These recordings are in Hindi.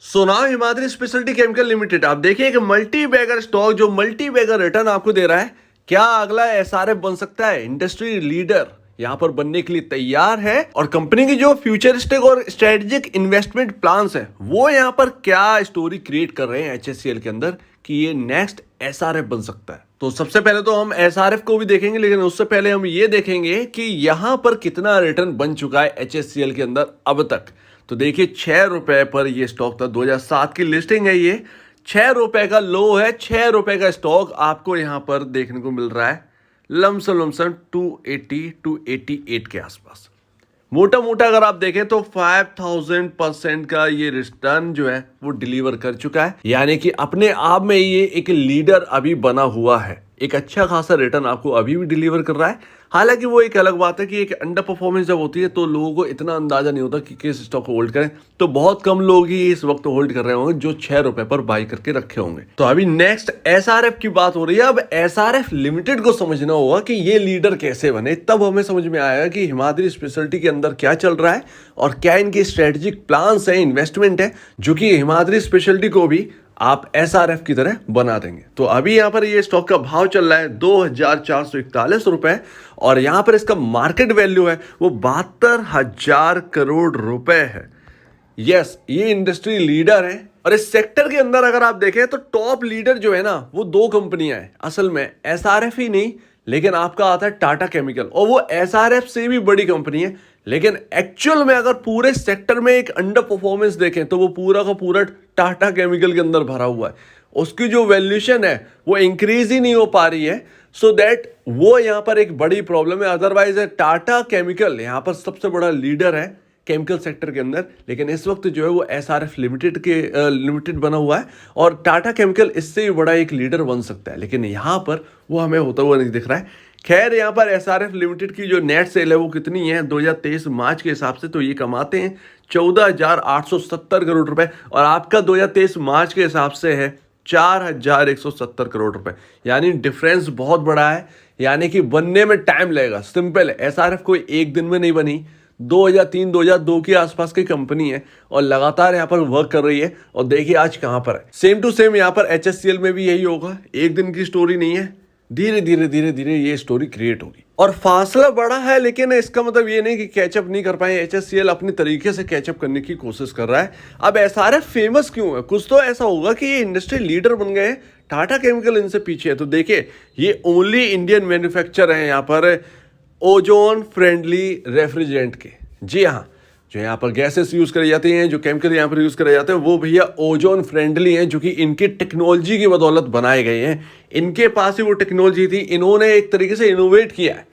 So now Himadri speciality chemical limited आप देखिए एक मल्टी बैगर स्टॉक जो मल्टी बैगर रिटर्न आपको दे रहा है। क्या अगला एसआरएफ बन सकता है? इंडस्ट्री लीडर यहां पर बनने के लिए तैयार है और कंपनी की जो फ्यूचरिस्टिक और स्ट्रेटेजिक इन्वेस्टमेंट प्लान्स है वो यहां पर क्या स्टोरी क्रिएट कर रहे हैं एचएससीएल के अंदर कि ये नेक्स्ट एसआरएफ बन सकता है। तो सबसे पहले तो हम एसआरएफ को भी देखेंगे, लेकिन उससे पहले हम ये देखेंगे कि यहां पर कितना रिटर्न बन चुका है एचएससीएल के अंदर अब तक। तो देखिए 6 रुपए पर ये स्टॉक था, 2007 की लिस्टिंग है, ये 6 रुपए का लो है। 6 रुपए का स्टॉक आपको यहां पर देखने को मिल रहा है लमसम 280-288 के आसपास। मोटा मोटा अगर आप देखें तो 5000% का ये रिटर्न जो है वो डिलीवर कर चुका है, यानी कि अपने आप में ये एक लीडर अभी बना हुआ है। एक अच्छा खासा रिटर्न आपको अभी भी डिलीवर कर रहा है। हालांकि वो एक अलग बात है कि एक अंडर परफॉर्मेंस जब होती है तो लोगों को इतना अंदाजा नहीं होता कि किस स्टॉक को होल्ड करें। तो बहुत कम लोग ही इस वक्त होल्ड कर रहे होंगे जो 6 रुपए पर बाई करके रखे होंगे। तो अभी नेक्स्ट एसआरएफ की बात हो रही है। अब एसआरएफ लिमिटेड को समझना होगा कि ये लीडर कैसे बने, तब हमें समझ में आएगा कि हिमाद्री स्पेशलिटी के अंदर क्या चल रहा है और क्या इनकी स्ट्रेटेजिक प्लान्स है, इन्वेस्टमेंट है, जो कि हिमाद्री स्पेशलिटी को भी आप एसआरएफ की तरह बना देंगे। तो अभी यहां पर ये स्टॉक का भाव चल रहा है 2441 रुपए और यहां पर इसका मार्केट वैल्यू है वो 72,000 करोड़ रुपए है। यस, ये इंडस्ट्री लीडर है और इस सेक्टर के अंदर अगर आप देखें तो टॉप लीडर जो है ना वो दो कंपनियां हैं असल में, एसआरएफ ही नहीं, लेकिन आपका आता है टाटा केमिकल और वो एसआरएफ से भी बड़ी कंपनी है। लेकिन एक्चुअल में अगर पूरे सेक्टर में एक अंडर परफॉर्मेंस देखें तो वो पूरा का पूरा टाटा केमिकल के अंदर भरा हुआ है। उसकी जो वैल्यूएशन है वो इंक्रीज ही नहीं हो पा रही है, सो दैट वो यहां पर एक बड़ी प्रॉब्लम है। अदरवाइज टाटा केमिकल यहां पर सबसे बड़ा लीडर है केमिकल सेक्टर के अंदर, लेकिन इस वक्त जो है वो एसआरएफ लिमिटेड बना हुआ है और टाटा केमिकल इससे भी बड़ा एक लीडर बन सकता है, लेकिन यहां पर वो हमें होता हुआ नहीं दिख रहा है। खैर, यहाँ पर एसआरएफ लिमिटेड की जो नेट सेल है वो कितनी है 2023 मार्च के हिसाब से, तो ये कमाते हैं 14,870 करोड़ रुपए और आपका 2023 मार्च के हिसाब से है 4,170 करोड़ रुपए, यानी डिफरेंस बहुत बड़ा है। यानी कि बनने में टाइम लगेगा। सिंपल है, एसआरएफ कोई एक दिन में नहीं बनी, 2003-2002 के आसपास की कंपनी है और लगातार यहाँ पर वर्क कर रही है और देखिए आज कहाँ पर है। सेम टू सेम यहाँ पर एचएससीएल में भी यही होगा। एक दिन की स्टोरी नहीं है, धीरे धीरे ये स्टोरी क्रिएट होगी और फासला बड़ा है, लेकिन इसका मतलब ये नहीं कि कैचअप नहीं कर पाए। एचएससीएल अपनी तरीके से कैचअप करने की कोशिश कर रहा है। अब एसआरएफ फेमस क्यों है? कुछ तो ऐसा होगा कि ये इंडस्ट्री लीडर बन गए, टाटा केमिकल इनसे पीछे है। तो देखिए ये ओनली इंडियन मैन्युफैक्चर है यहाँ पर ओजोन फ्रेंडली रेफ्रिजरेंट के। जी हाँ, जो यहाँ पर गैसेस यूज करी जाती हैं, जो केमिकल यहाँ पर यूज करे जाते हैं वो भैया ओजोन फ्रेंडली हैं, जो कि इनकी टेक्नोलॉजी की बदौलत बनाए गए हैं। इनके पास ही वो टेक्नोलॉजी थी, इन्होंने एक तरीके से इनोवेट किया है।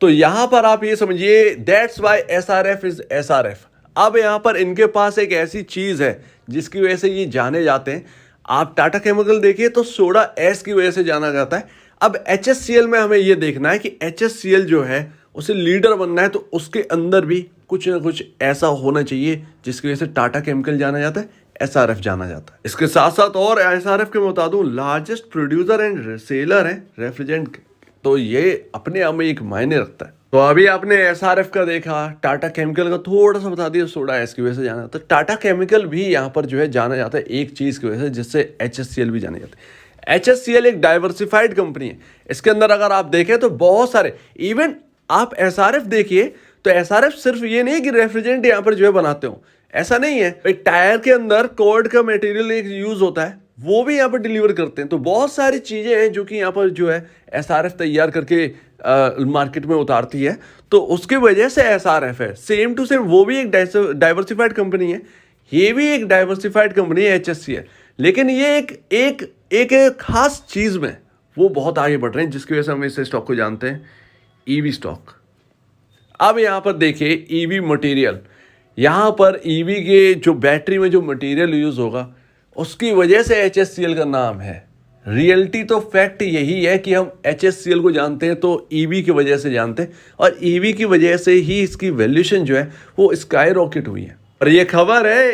तो यहाँ पर आप ये समझिए that's why SRF is SRF. अब यहाँ पर इनके पास एक ऐसी चीज है जिसकी वजह से ये जाने जाते हैं। आप टाटा केमिकल देखिए तो सोडा एस की वजह से जाना जाता है। अब एचएससीएल में हमें ये देखना है कि एचएससीएल जो है उसे लीडर बनना है, तो उसके अंदर भी कुछ ना कुछ ऐसा होना चाहिए जिसकी वजह से टाटा केमिकल जाना जाता है, एसआरएफ जाना जाता है। इसके साथ साथ और एसआरएफ के बता दूं लार्जेस्ट प्रोड्यूसर एंड सेलर है रेफ्रिजरेंट के, तो ये अपने आप में एक मायने रखता है। तो अभी आपने एसआरएफ का देखा, टाटा केमिकल का थोड़ा सा बता दिया, सोडा एस की वजह से जाना जाता है। टाटा केमिकल भी यहाँ पर जो है जाना जाता है एक चीज की वजह से, जिससे एचएससीएल भी जाने जाते हैं। एचएससीएल एक डाइवर्सिफाइड कंपनी है। इसके अंदर अगर आप देखें तो बहुत सारे, इवन आप एसआरएफ देखिए तो एसआरएफ सिर्फ ये नहीं कि रेफ्रिजरेंट यहाँ पर जो है बनाते हो, ऐसा नहीं है। एक टायर के अंदर कॉर्ड का मटेरियल एक यूज होता है, वो भी यहाँ पर डिलीवर करते हैं। तो बहुत सारी चीजें हैं जो कि यहाँ पर जो है एसआरएफ तैयार करके मार्केट में उतारती है, तो उसकी वजह से एसआरएफ है। सेम टू सेम वो भी एक डाइवर्सिफाइड कंपनी है, ये भी एक डाइवर्सिफाइड कंपनी है एचएससीएल, लेकिन ये एक खास चीज में वो बहुत आगे बढ़ रहे हैं, जिसकी वजह से हम इस स्टॉक को जानते हैं ईवी स्टॉक। अब यहां पर देखिए ईवी मटेरियल, यहां पर ईवी के जो बैटरी में जो मटेरियल यूज होगा उसकी वजह से एचएससीएल का नाम है। रियलिटी तो फैक्ट यही है कि हम एचएससीएल को जानते हैं तो ईवी की वजह से जानते हैं, और ईवी की वजह से ही इसकी वैल्यूएशन जो है वो स्काई रॉकेट हुई है। और ये खबर है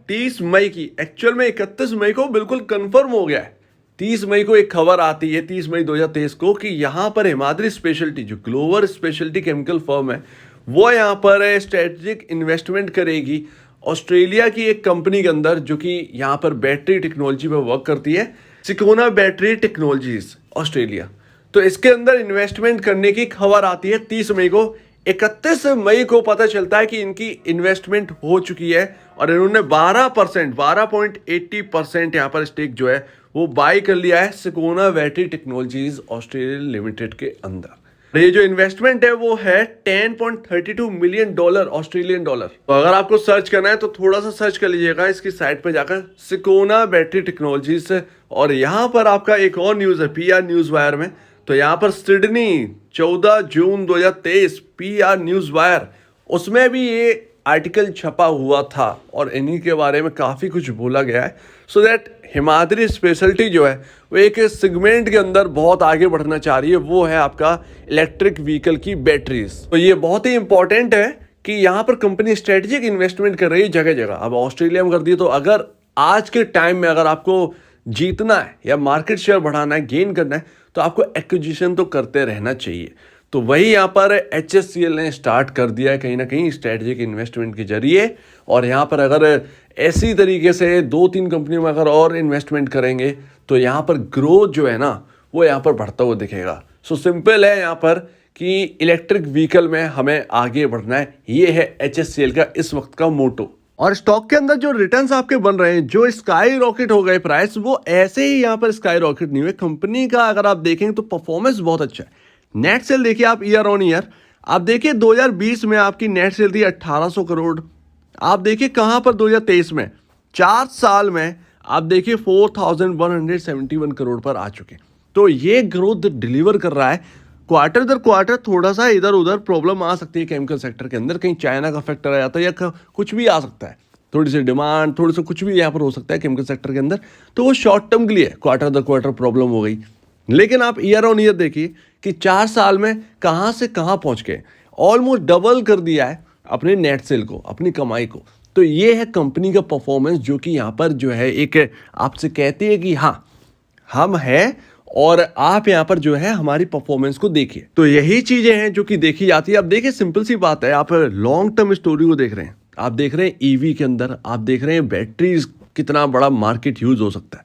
30 मई की, एक्चुअल में 31 मई को बिल्कुल कंफर्म हो गया है। 30 मई को एक खबर आती है, 30 मई 2023 को, कि यहाँ पर हिमाद्री स्पेशलिटी जो ग्लोबल स्पेशलिटी केमिकल फर्म है वो यहाँ पर स्ट्रेटेजिक इन्वेस्टमेंट करेगी ऑस्ट्रेलिया की एक कंपनी के अंदर जो कि यहाँ पर बैटरी टेक्नोलॉजी पे वर्क करती है, सिकोना बैटरी टेक्नोलॉजीज ऑस्ट्रेलिया। तो इसके अंदर इन्वेस्टमेंट करने की खबर आती है 30 मई को। 31 मई को पता चलता है कि इनकी इन्वेस्टमेंट हो चुकी है और इन्होंने 12.80% यहाँ पर स्टेक जो है वो बाय कर लिया है सिकोना बैटरी टेक्नोलॉजीज ऑस्ट्रेलिया लिमिटेड के अंदर। ये जो इन्वेस्टमेंट है वो है $10.32 मिलियन ऑस्ट्रेलियन डॉलर। तो अगर आपको सर्च करना है तो थोड़ा सा सर्च कर लीजिएगा इसकी साइट पे जाकर, सिकोना बैटरी टेक्नोलॉजी से। और यहाँ पर आपका एक और न्यूज है PR न्यूज वायर में। तो यहाँ पर सिडनी 14 जून 2023 PR न्यूज वायर, उसमें भी ये आर्टिकल छपा हुआ था और इन्हीं के बारे में काफ़ी कुछ बोला गया है। सो दैट हिमाद्री स्पेशलिटी जो है वो एक सेगमेंट के अंदर बहुत आगे बढ़ना चाह रही है, वो है आपका इलेक्ट्रिक व्हीकल की बैटरीज। तो ये बहुत ही इंपॉर्टेंट है कि यहाँ पर कंपनी स्ट्रेटेजिक इन्वेस्टमेंट कर रही है जगह जगह। अब ऑस्ट्रेलिया में कर दी, तो अगर आज के टाइम में अगर आपको जीतना है या मार्केट शेयर बढ़ाना है, गेन करना है, तो आपको एक्विजिशन तो करते रहना चाहिए। तो वही यहाँ पर HSCL ने स्टार्ट कर दिया है कहीं ना कहीं स्ट्रेटेजिक इन्वेस्टमेंट के जरिए। और यहाँ पर अगर ऐसी तरीके से 2-3 कंपनियों में अगर और इन्वेस्टमेंट करेंगे तो यहाँ पर ग्रोथ जो है ना वो यहाँ पर बढ़ता हुआ दिखेगा। सो सिंपल है यहाँ पर कि इलेक्ट्रिक व्हीकल में हमें आगे बढ़ना है, ये है HSCL का इस वक्त का मोटो। और स्टॉक के अंदर जो रिटर्न्स आपके बन रहे हैं, जो स्काई रॉकेट हो गए प्राइस, वो ऐसे ही यहाँ पर स्काई रॉकेट नहीं हुए। कंपनी का अगर आप देखेंगे तो परफॉर्मेंस बहुत अच्छा है। नेट सेल देखिए आप ईयर ऑन ईयर, आप देखिए 2020 में आपकी नेट सेल थी 1800 करोड़। आप देखिए कहाँ पर 2023 में 4 साल में आप देखिए 4171 करोड़ पर आ चुके। तो ये ग्रोथ डिलीवर कर रहा है। क्वार्टर दर क्वार्टर थोड़ा सा इधर उधर प्रॉब्लम आ सकती है केमिकल सेक्टर के अंदर, कहीं चाइना का फैक्टर आ जाता है या कुछ भी आ सकता है, थोड़ी सी डिमांड, थोड़ी सा कुछ भी यहाँ पर हो सकता है केमिकल सेक्टर के अंदर। तो वो शॉर्ट टर्म के लिए क्वार्टर दर क्वार्टर प्रॉब्लम हो गई। लेकिन आप ईयर ऑन ईयर देखिए कि 4 साल में कहाँ से कहाँ पहुँच गए, ऑलमोस्ट डबल कर दिया है अपने नेट सेल को, अपनी कमाई को। तो ये है कंपनी का परफॉर्मेंस, जो कि यहाँ पर जो है एक आपसे कहती है कि हाँ हम हैं और आप यहाँ पर जो है हमारी परफॉर्मेंस को देखिए। तो यही चीजें हैं जो कि देखी जाती है। अब देखिए सिंपल सी बात है, आप लॉन्ग टर्म स्टोरी को देख रहे हैं, आप देख रहे हैं ईवी के अंदर, आप देख रहे हैं बैटरीज कितना बड़ा मार्केट यूज हो सकता है,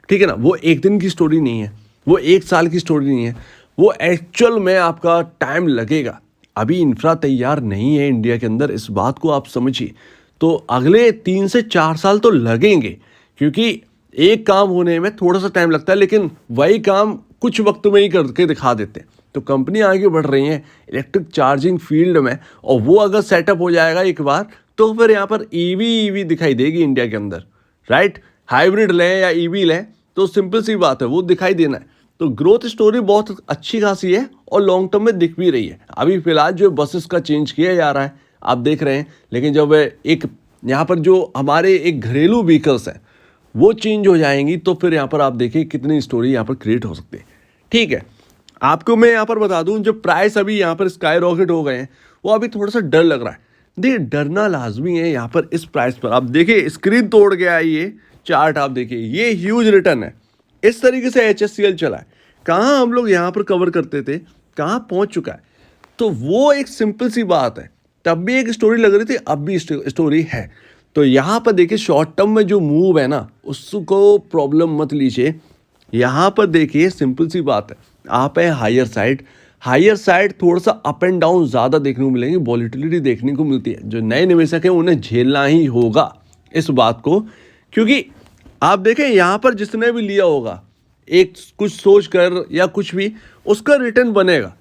ठीक है ना। वो एक दिन की स्टोरी नहीं है, वो 1 साल की स्टोरी नहीं है, वो एक्चुअल में आपका टाइम लगेगा। अभी इंफ्रा तैयार नहीं है इंडिया के अंदर, इस बात को आप समझिए। तो अगले 3 से 4 साल तो लगेंगे, क्योंकि एक काम होने में थोड़ा सा टाइम लगता है, लेकिन वही काम कुछ वक्त में ही करके दिखा देते हैं। तो कंपनी आगे बढ़ रही है इलेक्ट्रिक चार्जिंग फील्ड में, और वो अगर सेटअप हो जाएगा एक बार तो फिर यहाँ पर ईवी दिखाई देगी इंडिया के अंदर, राइट। हाइब्रिड लें या ईवी लें तो सिंपल सी बात है, वो दिखाई देना है। तो ग्रोथ स्टोरी बहुत अच्छी खासी है और लॉन्ग टर्म में दिख भी रही है। अभी फिलहाल जो बसेस का चेंज किया जा रहा है आप देख रहे हैं, लेकिन जब एक यहाँ पर जो हमारे एक घरेलू व्हीकल्स हैं वो चेंज हो जाएंगी तो फिर यहाँ पर आप देखिए कितनी स्टोरी यहाँ पर क्रिएट हो सकती है, ठीक है। आपको मैं यहाँ पर बता दूँ, जो प्राइस अभी यहाँ पर स्काई रॉकेट हो गए हैं वो अभी थोड़ा सा डर लग रहा है। देखिए डरना लाजमी है यहाँ पर इस प्राइस पर। आप देखिए स्क्रीन तोड़ गया है ये चार्ट, आप देखिए ये ह्यूज रिटर्न है। इस तरीके से HSCL चला है, कहाँ हम लोग यहाँ पर कवर करते थे, कहाँ पहुँच चुका है। तो वो एक सिंपल सी बात है, तब भी एक स्टोरी लग रही थी, अब भी स्टोरी है। तो यहाँ पर देखिए शॉर्ट टर्म में जो मूव है ना उसको प्रॉब्लम मत लीजिए। यहाँ पर देखिए सिंपल सी बात है, आप है हायर साइड थोड़ा सा अप एंड डाउन ज़्यादा देखने को मिलेंगे, वॉलीटिलिटी देखने को मिलती है। जो नए निवेशक हैं उन्हें झेलना ही होगा इस बात को, क्योंकि आप देखें यहाँ पर जिसने भी लिया होगा एक कुछ सोच कर या कुछ भी, उसका रिटर्न बनेगा।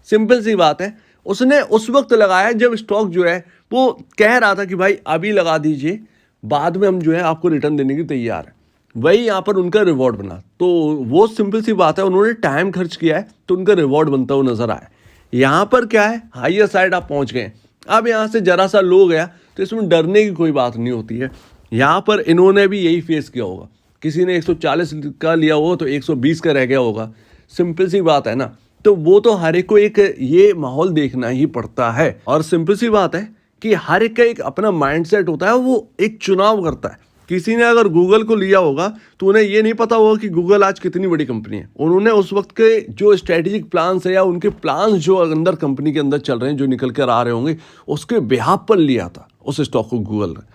सिंपल सी बात है, उसने उस वक्त लगाया जब स्टॉक जो है वो कह रहा था कि भाई अभी लगा दीजिए, बाद में हम जो है आपको रिटर्न देने की तैयार है। वही यहाँ पर उनका रिवॉर्ड बना। तो वो सिंपल सी बात है, उन्होंने टाइम खर्च किया है तो उनका रिवॉर्ड बनता हुआ नजर आया। यहाँ पर क्या है, हायर साइड आप पहुँच गए, अब यहाँ से जरा सा लो गया तो इसमें डरने की कोई बात नहीं होती है। यहाँ पर इन्होंने भी यही फेस किया होगा, किसी ने 140 का लिया हो तो 120 का रह गया होगा, सिंपल सी बात है ना। तो वो तो हर एक को एक ये माहौल देखना ही पड़ता है। और सिंपल सी बात है कि हर एक का एक अपना माइंडसेट होता है, वो एक चुनाव करता है। किसी ने अगर गूगल को लिया होगा तो उन्हें ये नहीं पता होगा कि गूगल आज कितनी बड़ी कंपनी है। उन्होंने उस वक्त के जो स्ट्रेटेजिक प्लान्स है या उनके प्लान्स जो अंदर कंपनी के अंदर चल रहे हैं, जो निकल कर आ रहे होंगे, उसके बिहाफ पर लिया था उस स्टॉक को गूगल ने।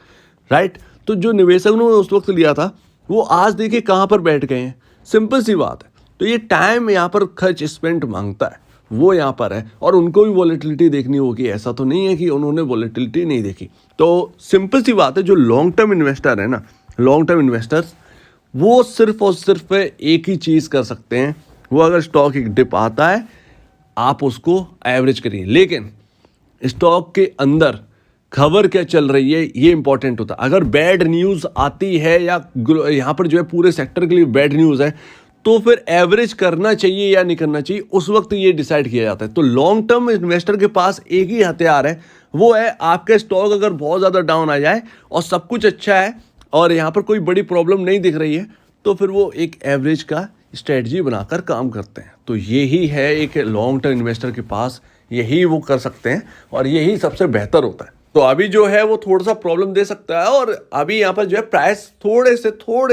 राइट। तो जो निवेशक ने उस वक्त लिया था वो आज देखिए कहाँ पर बैठ गए हैं। सिंपल सी बात है। तो ये टाइम यहाँ पर खर्च स्पेंड मांगता है, वो यहाँ पर है। और उनको भी वॉलेटिलिटी देखनी होगी, ऐसा तो नहीं है कि उन्होंने वॉलेटिलिटी नहीं देखी। तो सिंपल सी बात है, जो लॉन्ग टर्म इन्वेस्टर है ना, लॉन्ग टर्म इन्वेस्टर्स वो सिर्फ और सिर्फ एक ही चीज़ कर सकते हैं। वो अगर स्टॉक एक डिप आता है आप उसको एवरेज करिए, लेकिन स्टॉक के अंदर खबर क्या चल रही है ये इंपॉर्टेंट होता है। अगर बैड न्यूज़ आती है या यहाँ पर जो है पूरे सेक्टर के लिए बैड न्यूज़ है तो फिर एवरेज करना चाहिए या नहीं करना चाहिए, उस वक्त ये डिसाइड किया जाता है। तो लॉन्ग टर्म इन्वेस्टर के पास एक ही हथियार है, वो है आपका स्टॉक अगर बहुत ज़्यादा डाउन आ जाए और सब कुछ अच्छा है और यहाँ पर कोई बड़ी प्रॉब्लम नहीं दिख रही है तो फिर वो एक एवरेज का स्ट्रेटजी बनाकर काम करते हैं। तो यही है एक लॉन्ग टर्म इन्वेस्टर के पास, यही वो कर सकते हैं और यही सबसे बेहतर होता है। तो अभी जो है वो थोड़ा सा प्रॉब्लम दे सकता है और अभी यहाँ पर जो है प्राइस थोड़े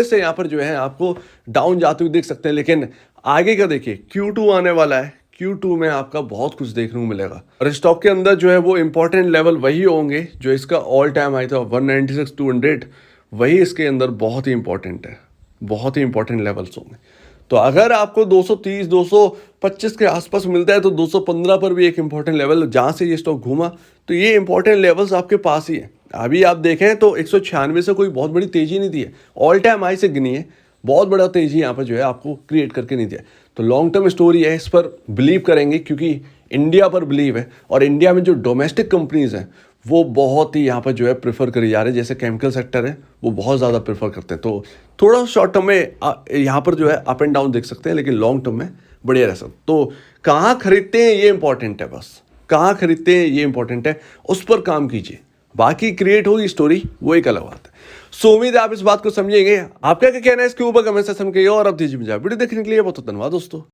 से यहाँ पर जो है आपको डाउन जाते हुए देख सकते हैं, लेकिन आगे का देखिए Q2 आने वाला है। Q2 में आपका बहुत कुछ देखने को मिलेगा और स्टॉक के अंदर जो है वो इंपॉर्टेंट लेवल वही होंगे जो इसका ऑल टाइम हाई था 196 200, वही इसके अंदर बहुत ही इंपॉर्टेंट है, बहुत ही इंपॉर्टेंट लेवल्स होंगे। तो अगर आपको 230 225 के आसपास मिलता है तो 215 पर भी एक इंपॉर्टेंट लेवल, जहाँ से ये स्टॉक घूमा तो ये इंपॉर्टेंट लेवल्स आपके पास ही है। अभी आप देखें तो 196 से कोई बहुत बड़ी तेजी नहीं दी है, ऑल टाइम हाई से गिनी है, बहुत बड़ा तेजी यहाँ पर जो है आपको क्रिएट करके नहीं दिया। तो लॉन्ग टर्म स्टोरी है, इस पर बिलीव करेंगे क्योंकि इंडिया पर बिलीव है और इंडिया में जो डोमेस्टिक कंपनीज हैं वो बहुत ही यहाँ पर जो है प्रेफर करी जा रहे हैं। जैसे केमिकल सेक्टर है वो बहुत ज़्यादा प्रेफर करते हैं। तो थोड़ा शॉर्ट टर्म में यहाँ पर जो है अप एंड डाउन देख सकते हैं, लेकिन लॉन्ग टर्म में बढ़िया रह सकते। तो कहाँ खरीदते हैं ये इंपॉर्टेंट है, बस कहाँ खरीदते हैं ये इंपॉर्टेंट है, उस पर काम कीजिए। बाकी क्रिएट होगी स्टोरी वो एक अलग बात है। सो उम्मीद है आप इस बात को समझेंगे। आपका क्या कहना है इसके ऊपर कमेंट सेक्शन में कहिए और अब दीजिए मुझे वीडियो देखने के लिए बहुत धन्यवाद दोस्तों।